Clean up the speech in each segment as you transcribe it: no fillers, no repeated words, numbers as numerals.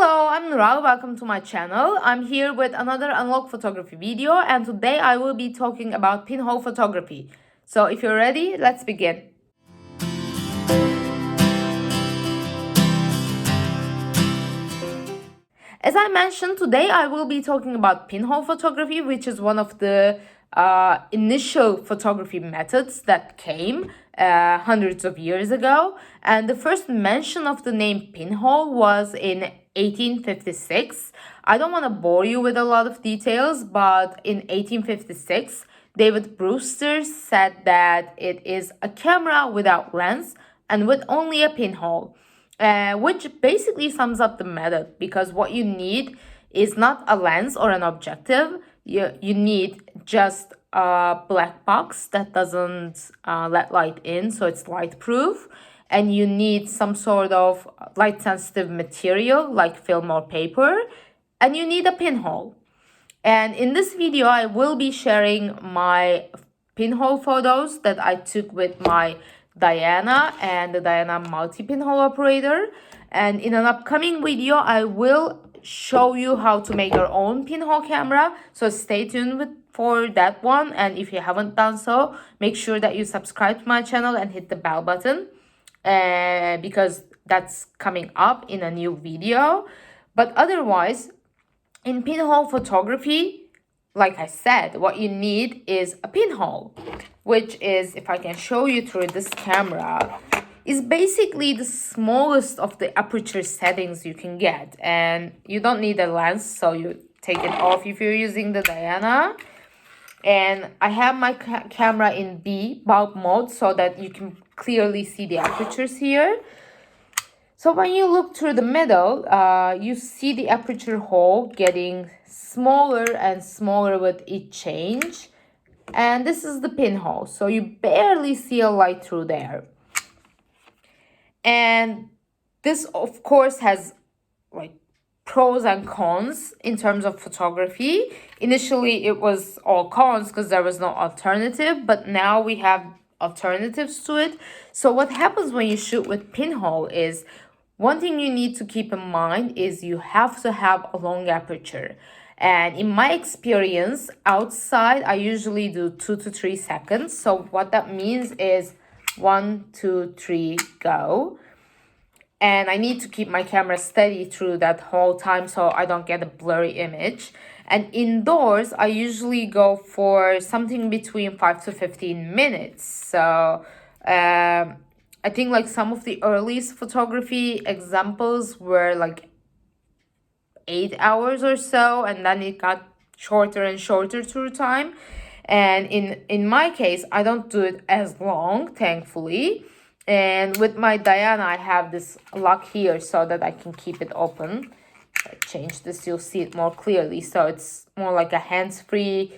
Hello, I'm Nural. Welcome to my channel. I'm here with another analog photography video, and today I will be talking about pinhole photography. So if you're ready, let's begin. As I mentioned, today I will be talking about pinhole photography, which is one of the initial photography methods that came hundreds of years ago. And the first mention of the name pinhole was in 1856. I don't want to bore you with a lot of details, but in 1856, David Brewster said that it is a camera without lens and with only a pinhole. Which basically sums up the method, because what you need is not a lens or an objective. You need just a black box that doesn't let light in, so it's light proof. And you need some sort of light sensitive material like film or paper. And you need a pinhole. And in this video, I will be sharing my pinhole photos that I took with my Diana and the Diana multi-pinhole operator. And in an upcoming video, I will show you how to make your own pinhole camera. So stay tuned for that one. And if you haven't done so, make sure that you subscribe to my channel and hit the bell button because that's coming up in a new video. But otherwise, in pinhole photography, like I said, what you need is a pinhole, which is, if I can show you through this camera, is basically the smallest of the aperture settings you can get. And you don't need a lens, so you take it off if you're using the Diana. And I have my camera in bulb mode so that you can clearly see the apertures here. So when you look through the middle, you see the aperture hole getting smaller and smaller with each change. And this is the pinhole, so you barely see a light through there. And this, of course, has like pros and cons in terms of photography. Initially, it was all cons because there was no alternative, but now we have alternatives to it. So what happens when you shoot with pinhole is, one thing you need to keep in mind is you have to have a long aperture. And in my experience, outside, I usually do 2 to 3 seconds. So what that means is 1, 2, 3, go. And I need to keep my camera steady through that whole time so I don't get a blurry image. And indoors, I usually go for something between 5 to 15 minutes. So I think like some of the earliest photography examples were like 8 hours or so, and then it got shorter and shorter through time. And in my case, I don't do it as long, thankfully. And with my Diana, I have this lock here so that I can keep it open. If I change this, you'll see it more clearly. So it's more like a hands-free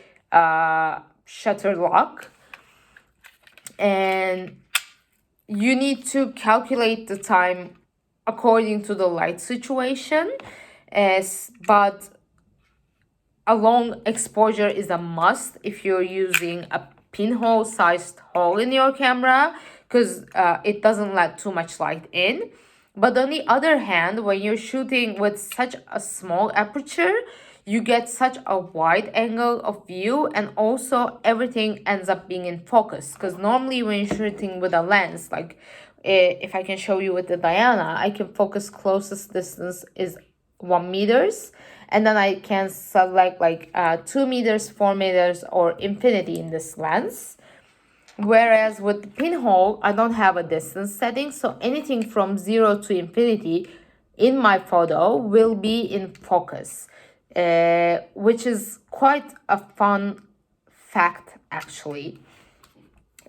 shutter lock. And you need to calculate the time according to the light situation. But a long exposure is a must if you're using a pinhole sized hole in your camera, because it doesn't let too much light in. But on the other hand, when you're shooting with such a small aperture, you get such a wide angle of view, and also everything ends up being in focus. Because normally when you're shooting with a lens, like if I can show you with the Diana, I can focus closest distance is 1 meters, and then I can select like 2 meters, 4 meters, or infinity in this lens. Whereas with the pinhole, I don't have a distance setting, so anything from 0 to infinity in my photo will be in focus, which is quite a fun fact actually.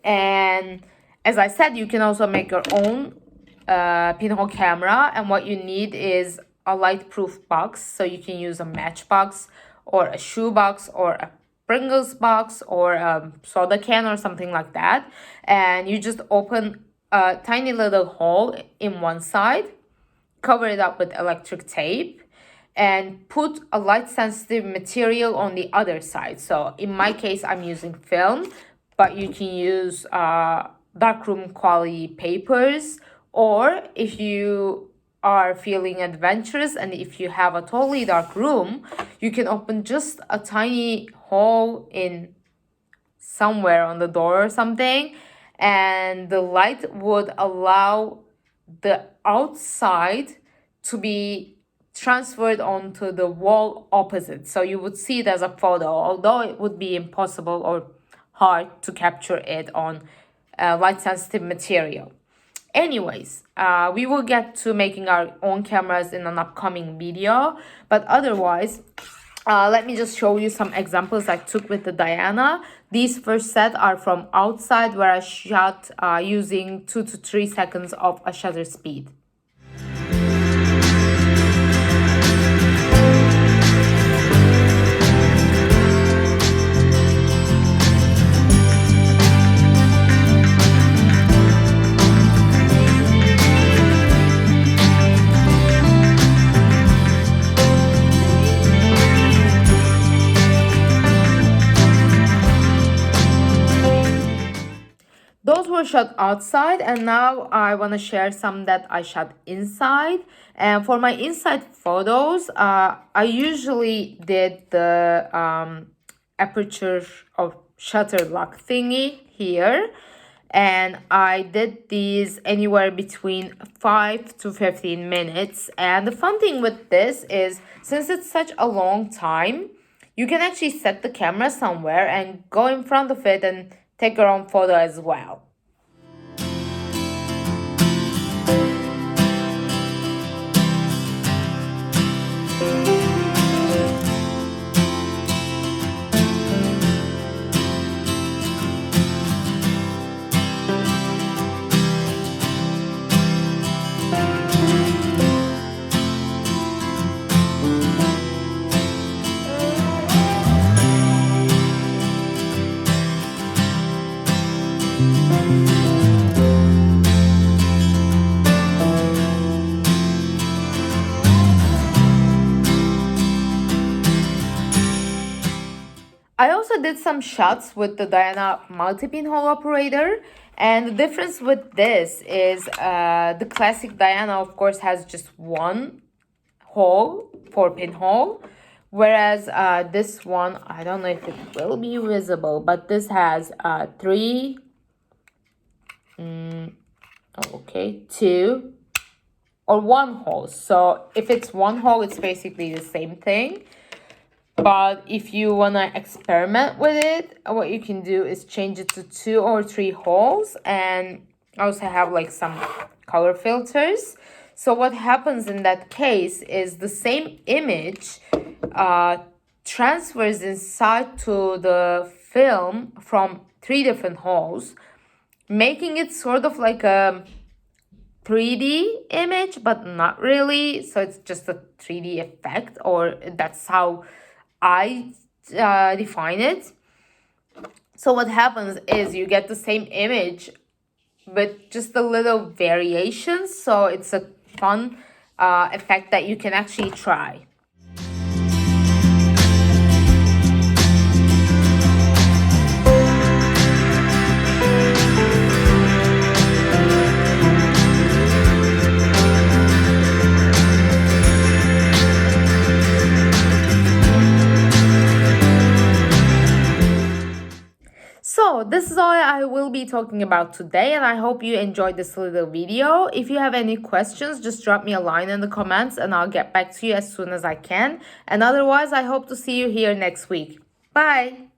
And as I said, you can also make your own pinhole camera, and what you need is a light proof box. So you can use a matchbox or a shoebox or a Pringles box or a soda can or something like that. And you just open a tiny little hole in one side, cover it up with electric tape, and put a light sensitive material on the other side. So in my case, I'm using film, but you can use darkroom quality papers, or if you are feeling adventurous and if you have a totally dark room, you can open just a tiny hole in somewhere on the door or something, and the light would allow the outside to be transferred onto the wall opposite. So you would see it as a photo, although it would be impossible or hard to capture it on light sensitive material. Anyways, we will get to making our own cameras in an upcoming video, but otherwise, let me just show you some examples I took with the Diana. These first set are from outside, where I shot using 2 to 3 seconds of a shutter speed. Those were shot outside, and now I want to share some that I shot inside. And for my inside photos, I usually did the aperture or shutter lock thingy here. And I did these anywhere between 5 to 15 minutes. And the fun thing with this is, since it's such a long time, you can actually set the camera somewhere and go in front of it and take your own photo as well. I also did some shots with the Diana multi-pinhole operator, and the difference with this is the classic Diana, of course, has just one hole for pinhole, whereas this one, I don't know if it will be visible, but this has two, or one hole. So if it's one hole, it's basically the same thing. But if you want to experiment with it, what you can do is change it to 2 or 3 holes, and also have like some color filters. So what happens in that case is the same image transfers inside to the film from 3 different holes, making it sort of like a 3D image, but not really. So it's just a 3D effect, or that's how I define it. So what happens is you get the same image with just a little variations. So it's a fun effect that you can actually try. So this is all I will be talking about today, and I hope you enjoyed this little video. If you have any questions, just drop me a line in the comments and I'll get back to you as soon as I can. And otherwise, I hope to see you here next week. Bye!